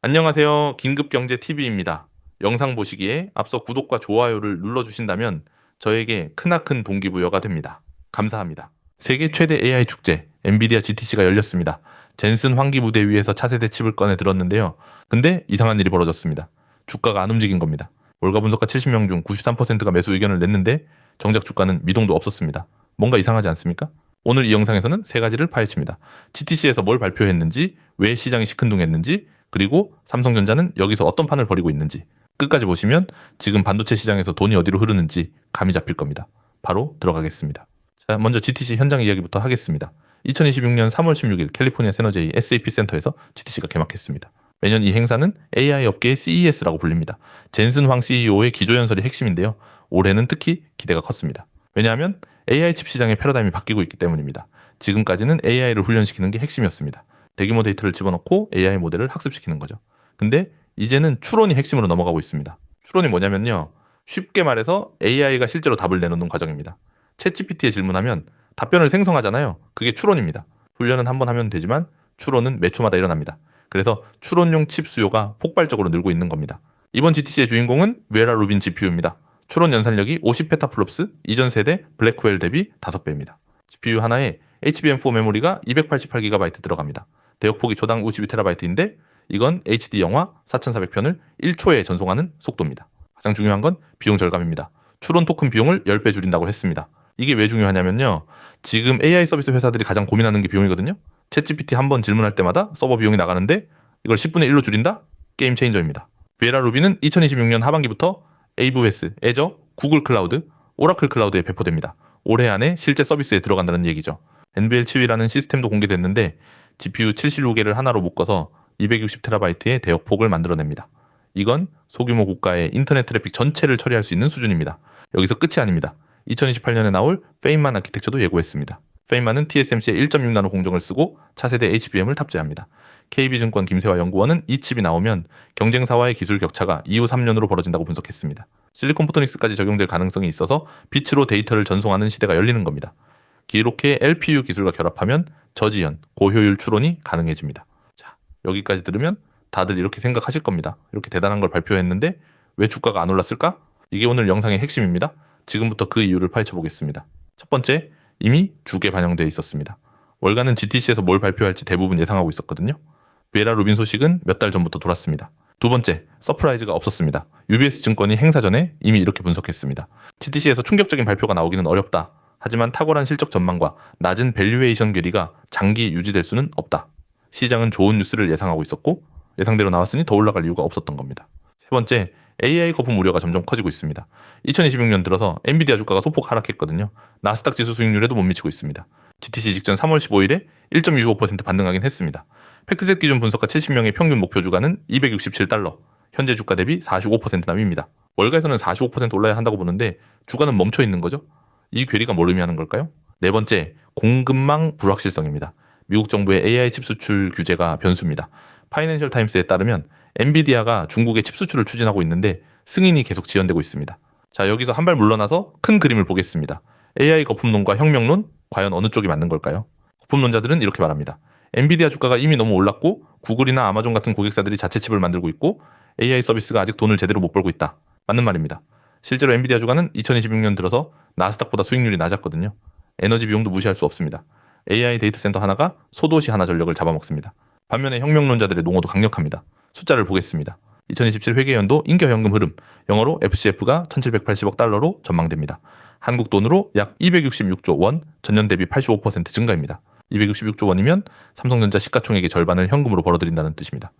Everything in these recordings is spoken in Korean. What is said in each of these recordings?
안녕하세요. 긴급경제TV입니다. 영상 보시기에 앞서 구독과 좋아요를 눌러주신다면 저에게 크나큰 동기부여가 됩니다. 감사합니다. 세계 최대 AI 축제 엔비디아 GTC가 열렸습니다. 젠슨 환기 무대 위에서 차세대 칩을 꺼내 들었는데요. 근데 이상한 일이 벌어졌습니다. 주가가 안 움직인 겁니다. 월가 분석가 70명 중 93%가 매수 의견을 냈는데 정작 주가는 미동도 없었습니다. 뭔가 이상하지 않습니까? 오늘 이 영상에서는 세 가지를 파헤칩니다. GTC에서 뭘 발표했는지, 왜 시장이 시큰둥했는지, 그리고 삼성전자는 여기서 어떤 판을 벌이고 있는지 끝까지 보시면 지금 반도체 시장에서 돈이 어디로 흐르는지 감이 잡힐 겁니다. 바로 들어가겠습니다. 자, 먼저 GTC 현장 이야기부터 하겠습니다. 2026년 3월 16일 캘리포니아 세너제이 SAP 센터에서 GTC가 개막했습니다. 매년 이 행사는 AI 업계의 CES라고 불립니다. 젠슨 황 CEO의 기조연설이 핵심인데요. 올해는 특히 기대가 컸습니다. 왜냐하면 AI 칩 시장의 패러다임이 바뀌고 있기 때문입니다. 지금까지는 AI를 훈련시키는 게 핵심이었습니다. 대규모 데이터를 집어넣고 AI 모델을 학습시키는 거죠. 근데 이제는 추론이 핵심으로 넘어가고 있습니다. 추론이 뭐냐면요. 쉽게 말해서 AI가 실제로 답을 내놓는 과정입니다. 챗GPT에 질문하면 답변을 생성하잖아요. 그게 추론입니다. 훈련은 한 번 하면 되지만 추론은 몇 초마다 일어납니다. 그래서 추론용 칩 수요가 폭발적으로 늘고 있는 겁니다. 이번 GTC의 주인공은 웨라 루빈 GPU입니다. 추론 연산력이 50페타플롭스, 이전 세대 블랙웰 대비 5배입니다. GPU 하나에 HBM4 메모리가 288GB 들어갑니다. 대역폭이 초당 52TB인데 이건 HD 영화 4400편을 1초에 전송하는 속도입니다. 가장 중요한 건 비용 절감입니다. 추론 토큰 비용을 10배 줄인다고 했습니다. 이게 왜 중요하냐면요. 지금 AI 서비스 회사들이 가장 고민하는 게 비용이거든요. 챗GPT 한 번 질문할 때마다 서버 비용이 나가는데 이걸 10분의 1로 줄인다? 게임 체인저입니다. 비에라 루비는 2026년 하반기부터 AWS, 애저, 구글 클라우드, 오라클 클라우드에 배포됩니다. 올해 안에 실제 서비스에 들어간다는 얘기죠. NVL 치위라는 시스템도 공개됐는데 GPU 75개를 하나로 묶어서 260TB의 대역폭을 만들어냅니다. 이건 소규모 국가의 인터넷 트래픽 전체를 처리할 수 있는 수준입니다. 여기서 끝이 아닙니다. 2028년에 나올 페인만 아키텍처도 예고했습니다. 페인만은 TSMC의 1.6나노 공정을 쓰고 차세대 HBM을 탑재합니다. KB증권 김세화 연구원은 이 칩이 나오면 경쟁사와의 기술 격차가 이후 3년으로 벌어진다고 분석했습니다. 실리콘 포토닉스까지 적용될 가능성이 있어서 빛으로 데이터를 전송하는 시대가 열리는 겁니다. 이렇게 LPU 기술과 결합하면 저지연, 고효율 추론이 가능해집니다. 자, 여기까지 들으면 다들 이렇게 생각하실 겁니다. 이렇게 대단한 걸 발표했는데 왜 주가가 안 올랐을까? 이게 오늘 영상의 핵심입니다. 지금부터 그 이유를 파헤쳐 보겠습니다. 첫 번째, 이미 주게 반영되어 있었습니다. 월가는 GTC에서 뭘 발표할지 대부분 예상하고 있었거든요. 베라 루빈 소식은 몇 달 전부터 돌았습니다. 두 번째, 서프라이즈가 없었습니다. UBS 증권이 행사 전에 이미 이렇게 분석했습니다. GTC에서 충격적인 발표가 나오기는 어렵다. 하지만 탁월한 실적 전망과 낮은 밸류에이션 괴리가 장기 유지될 수는 없다. 시장은 좋은 뉴스를 예상하고 있었고 예상대로 나왔으니 더 올라갈 이유가 없었던 겁니다. 세 번째, AI 거품 우려가 점점 커지고 있습니다. 2026년 들어서 엔비디아 주가가 소폭 하락했거든요. 나스닥 지수 수익률에도 못 미치고 있습니다. GTC 직전 3월 15일에 1.65% 반등하긴 했습니다. 팩트셋 기준 분석가 70명의 평균 목표 주가는 267달러, 현재 주가 대비 45%나 밉니다. 월가에서는 45% 올라야 한다고 보는데 주가는 멈춰 있는 거죠. 이 괴리가 뭘 의미하는 걸까요? 네 번째, 공급망 불확실성입니다. 미국 정부의 AI 칩 수출 규제가 변수입니다. 파이낸셜 타임스에 따르면 엔비디아가 중국의 칩 수출을 추진하고 있는데 승인이 계속 지연되고 있습니다. 자, 여기서 한 발 물러나서 큰 그림을 보겠습니다. AI 거품론과 혁명론, 과연 어느 쪽이 맞는 걸까요? 거품론자들은 이렇게 말합니다. 엔비디아 주가가 이미 너무 올랐고 구글이나 아마존 같은 고객사들이 자체 칩을 만들고 있고 AI 서비스가 아직 돈을 제대로 못 벌고 있다. 맞는 말입니다. 실제로 엔비디아 주가는 2026년 들어서 나스닥보다 수익률이 낮았거든요. 에너지 비용도 무시할 수 없습니다. AI 데이터 센터 하나가 소도시 하나 전력을 잡아먹습니다. 반면에 혁명론자들의 농어도 강력합니다. 숫자를 보겠습니다. 2027 회계연도 인겨현금 흐름, 영어로 FCF가 1780억 달러로 전망됩니다. 한국 돈으로 약 266조 원, 전년 대비 85% 증가입니다. 266조 원이면 삼성전자 시가총액의 절반을 현금으로 벌어들인다는 뜻입니다.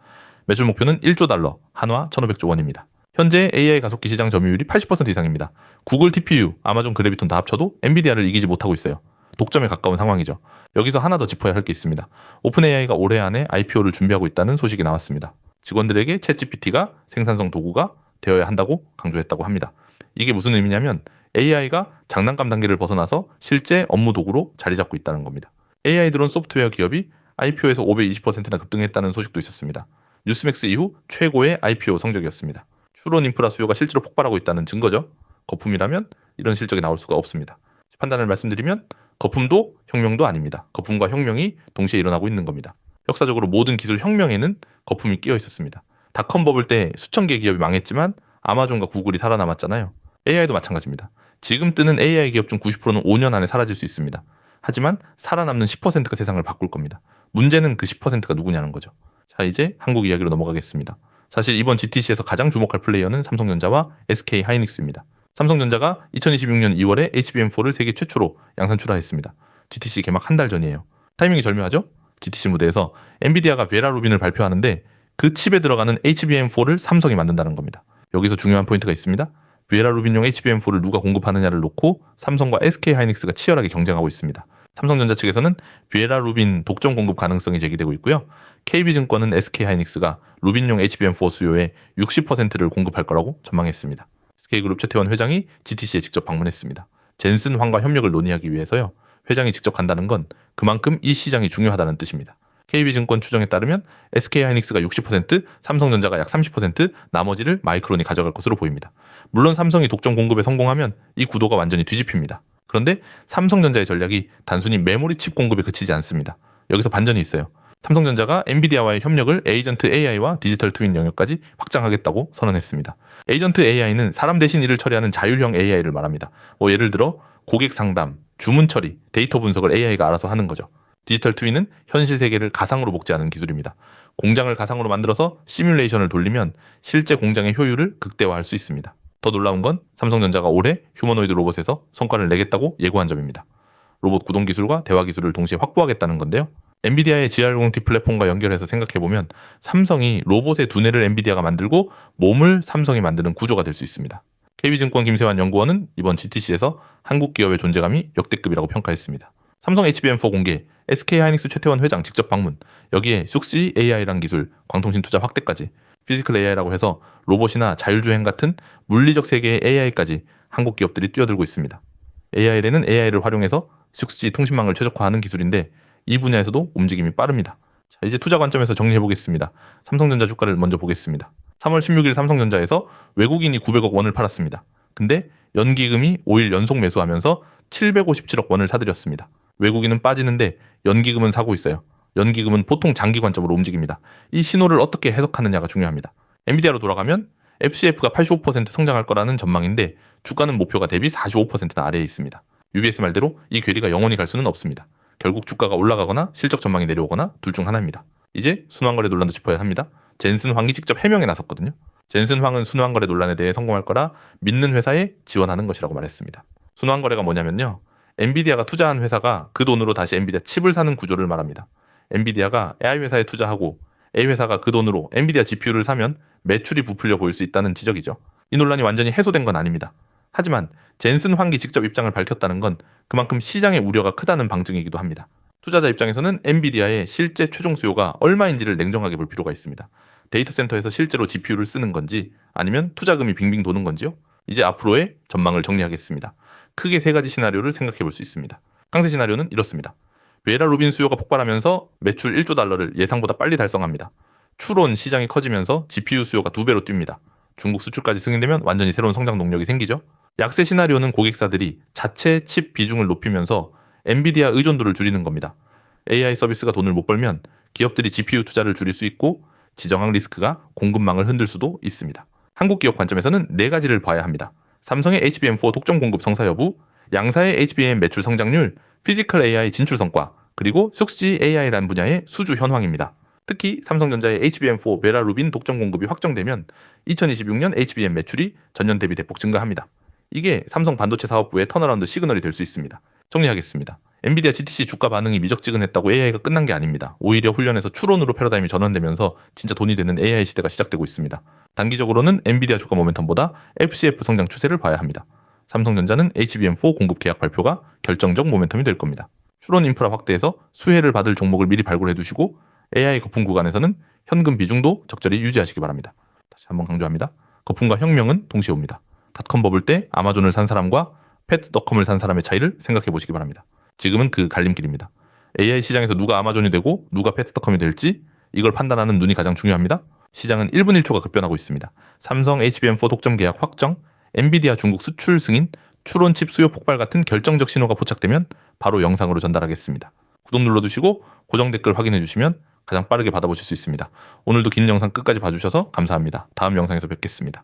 매출 목표는 1조 달러, 한화 1500조 원입니다. 현재 AI 가속기 시장 점유율이 80% 이상입니다. 구글 TPU, 아마존 그래비톤 다 합쳐도 엔비디아를 이기지 못하고 있어요. 독점에 가까운 상황이죠. 여기서 하나 더 짚어야 할 게 있습니다. 오픈AI가 올해 안에 IPO를 준비하고 있다는 소식이 나왔습니다. 직원들에게 챗GPT가 생산성 도구가 되어야 한다고 강조했다고 합니다. 이게 무슨 의미냐면 AI가 장난감 단계를 벗어나서 실제 업무 도구로 자리 잡고 있다는 겁니다. AI 드론 소프트웨어 기업이 IPO에서 520%나 급등했다는 소식도 있었습니다. 뉴스맥스 이후 최고의 IPO 성적이었습니다. 추론 인프라 수요가 실제로 폭발하고 있다는 증거죠. 거품이라면 이런 실적이 나올 수가 없습니다. 판단을 말씀드리면 거품도 혁명도 아닙니다. 거품과 혁명이 동시에 일어나고 있는 겁니다. 역사적으로 모든 기술 혁명에는 거품이 끼어 있었습니다. 닷컴 버블 때 수천 개 기업이 망했지만 아마존과 구글이 살아남았잖아요. AI도 마찬가지입니다. 지금 뜨는 AI 기업 중 90%는 5년 안에 사라질 수 있습니다. 하지만 살아남는 10%가 세상을 바꿀 겁니다. 문제는 그 10%가 누구냐는 거죠. 자, 이제 한국 이야기로 넘어가겠습니다. 사실 이번 GTC에서 가장 주목할 플레이어는 삼성전자와 SK 하이닉스입니다. 삼성전자가 2026년 2월에 HBM4를 세계 최초로 양산 출하했습니다. GTC 개막 한 달 전이에요. 타이밍이 절묘하죠? GTC 무대에서 엔비디아가 베라 루빈을 발표하는데 그 칩에 들어가는 HBM4를 삼성이 만든다는 겁니다. 여기서 중요한 포인트가 있습니다. 베라 루빈용 HBM4를 누가 공급하느냐를 놓고 삼성과 SK 하이닉스가 치열하게 경쟁하고 있습니다. 삼성전자 측에서는 베라 루빈 독점 공급 가능성이 제기되고 있고요. KB증권은 SK 하이닉스가 루빈용 HBM4 수요의 60%를 공급할 거라고 전망했습니다. SK그룹 최태원 회장이 GTC에 직접 방문했습니다. 젠슨 황과 협력을 논의하기 위해서요. 회장이 직접 간다는 건 그만큼 이 시장이 중요하다는 뜻입니다. KB증권 추정에 따르면 SK하이닉스가 60%, 삼성전자가 약 30%, 나머지를 마이크론이 가져갈 것으로 보입니다. 물론 삼성이 독점 공급에 성공하면 이 구도가 완전히 뒤집힙니다. 그런데 삼성전자의 전략이 단순히 메모리 칩 공급에 그치지 않습니다. 여기서 반전이 있어요. 삼성전자가 엔비디아와의 협력을 에이전트 AI와 디지털 트윈 영역까지 확장하겠다고 선언했습니다. 에이전트 AI는 사람 대신 일을 처리하는 자율형 AI를 말합니다. 예를 들어 고객 상담, 주문 처리, 데이터 분석을 AI가 알아서 하는 거죠. 디지털 트윈은 현실 세계를 가상으로 복제하는 기술입니다. 공장을 가상으로 만들어서 시뮬레이션을 돌리면 실제 공장의 효율을 극대화할 수 있습니다. 더 놀라운 건 삼성전자가 올해 휴머노이드 로봇에서 성과를 내겠다고 예고한 점입니다. 로봇 구동 기술과 대화 기술을 동시에 확보하겠다는 건데요. 엔비디아의 GR0T 플랫폼과 연결해서 생각해보면 삼성이 로봇의 두뇌를 엔비디아가 만들고 몸을 삼성이 만드는 구조가 될 수 있습니다. KB증권 김세환 연구원은 이번 GTC에서 한국 기업의 존재감이 역대급이라고 평가했습니다. 삼성 HBM4 공개, SK하이닉스 최태원 회장 직접 방문, 여기에 쑥시 AI란 기술, 광통신 투자 확대까지, 피지컬 AI라고 해서 로봇이나 자율주행 같은 물리적 세계의 AI까지 한국 기업들이 뛰어들고 있습니다. AI에는 AI를 활용해서 쑥시 통신망을 최적화하는 기술인데 이 분야에서도 움직임이 빠릅니다. 자, 이제 투자 관점에서 정리해보겠습니다. 삼성전자 주가를 먼저 보겠습니다. 3월 16일 삼성전자에서 외국인이 900억 원을 팔았습니다. 근데 연기금이 5일 연속 매수하면서 757억 원을 사들였습니다. 외국인은 빠지는데 연기금은 사고 있어요. 연기금은 보통 장기 관점으로 움직입니다. 이 신호를 어떻게 해석하느냐가 중요합니다. 엔비디아로 돌아가면 FCF가 85% 성장할 거라는 전망인데 주가는 목표가 대비 45%나 아래에 있습니다. UBS 말대로 이 괴리가 영원히 갈 수는 없습니다. 결국 주가가 올라가거나 실적 전망이 내려오거나 둘 중 하나입니다. 이제 순환거래 논란도 짚어야 합니다. 젠슨 황이 직접 해명에 나섰거든요. 젠슨 황은 순환거래 논란에 대해 성공할 거라 믿는 회사에 지원하는 것이라고 말했습니다. 순환거래가 뭐냐면요. 엔비디아가 투자한 회사가 그 돈으로 다시 엔비디아 칩을 사는 구조를 말합니다. 엔비디아가 AI 회사에 투자하고 A 회사가 그 돈으로 엔비디아 GPU를 사면 매출이 부풀려 보일 수 있다는 지적이죠. 이 논란이 완전히 해소된 건 아닙니다. 하지만 젠슨 황기 직접 입장을 밝혔다는 건 그만큼 시장의 우려가 크다는 방증이기도 합니다. 투자자 입장에서는 엔비디아의 실제 최종 수요가 얼마인지를 냉정하게 볼 필요가 있습니다. 데이터 센터에서 실제로 GPU를 쓰는 건지 아니면 투자금이 빙빙 도는 건지요? 이제 앞으로의 전망을 정리하겠습니다. 크게 세 가지 시나리오를 생각해 볼 수 있습니다. 강세 시나리오는 이렇습니다. 베라 루빈 수요가 폭발하면서 매출 1조 달러를 예상보다 빨리 달성합니다. 추론 시장이 커지면서 GPU 수요가 2배로 뜁니다. 중국 수출까지 승인되면 완전히 새로운 성장 동력이 생기죠. 약세 시나리오는 고객사들이 자체 칩 비중을 높이면서 엔비디아 의존도를 줄이는 겁니다. AI 서비스가 돈을 못 벌면 기업들이 GPU 투자를 줄일 수 있고 지정학 리스크가 공급망을 흔들 수도 있습니다. 한국 기업 관점에서는 네 가지를 봐야 합니다. 삼성의 HBM4 독점 공급 성사 여부, 양사의 HBM 매출 성장률, 피지컬 AI 진출 성과, 그리고 쑥시 AI라는 분야의 수주 현황입니다. 특히 삼성전자의 HBM4 베라 루빈 독점 공급이 확정되면 2026년 HBM 매출이 전년 대비 대폭 증가합니다. 이게 삼성 반도체 사업부의 턴어라운드 시그널이 될 수 있습니다. 정리하겠습니다. 엔비디아 GTC 주가 반응이 미적지근했다고 AI가 끝난 게 아닙니다. 오히려 훈련에서 추론으로 패러다임이 전환되면서 진짜 돈이 되는 AI 시대가 시작되고 있습니다. 단기적으로는 엔비디아 주가 모멘텀보다 FCF 성장 추세를 봐야 합니다. 삼성전자는 HBM4 공급 계약 발표가 결정적 모멘텀이 될 겁니다. 추론 인프라 확대에서 수혜를 받을 종목을 미리 발굴해 두시고 AI 거품 구간에서는 현금 비중도 적절히 유지하시기 바랍니다. 다시 한번 강조합니다. 거품과 혁명은 동시에 옵니다. 닷컴 버블 때 아마존을 산 사람과 팻닷컴을 산 사람의 차이를 생각해 보시기 바랍니다. 지금은 그 갈림길입니다. AI 시장에서 누가 아마존이 되고 누가 팻닷컴이 될지 이걸 판단하는 눈이 가장 중요합니다. 시장은 1분 1초가 급변하고 있습니다. 삼성 HBM4 독점 계약 확정, 엔비디아 중국 수출 승인, 추론 칩 수요 폭발 같은 결정적 신호가 포착되면 바로 영상으로 전달하겠습니다. 구독 눌러두시고 고정 댓글 확인해 주시면 가장 빠르게 받아보실 수 있습니다. 오늘도 긴 영상 끝까지 봐주셔서 감사합니다. 다음 영상에서 뵙겠습니다.